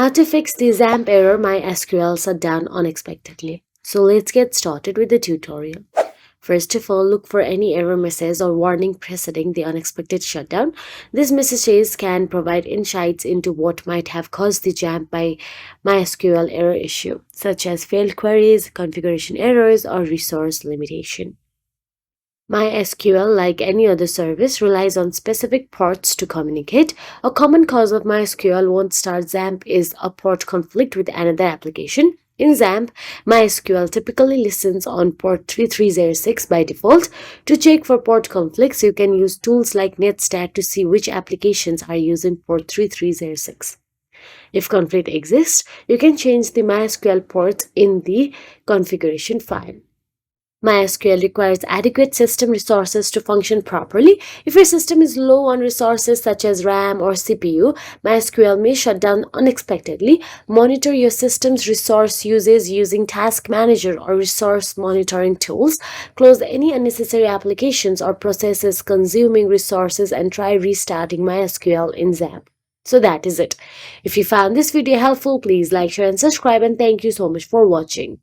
How to fix the Xampp error MySQL shutdown unexpectedly. So let's get started with the tutorial. First of all, look for any error message or warning preceding the unexpected shutdown. These messages can provide insights into what might have caused the Xampp by MySQL error issue, such as failed queries, configuration errors, or resource limitation. MySQL, like any other service, relies on specific ports to communicate. A common cause of MySQL won't start Xampp is a port conflict with another application. In Xampp, MySQL typically listens on port 3306 by default. To check for port conflicts, you can use tools like netstat to see which applications are using port 3306. If conflict exists, you can change the MySQL ports in the configuration file. MySQL requires adequate system resources to function properly. If your system is low on resources such as RAM or CPU, MySQL may shut down unexpectedly. Monitor your system's resource usage using Task Manager or resource monitoring tools. Close any unnecessary applications or processes consuming resources and try restarting MySQL in Xampp. So that is it. If you found this video helpful, please like, share and subscribe, and thank you so much for watching.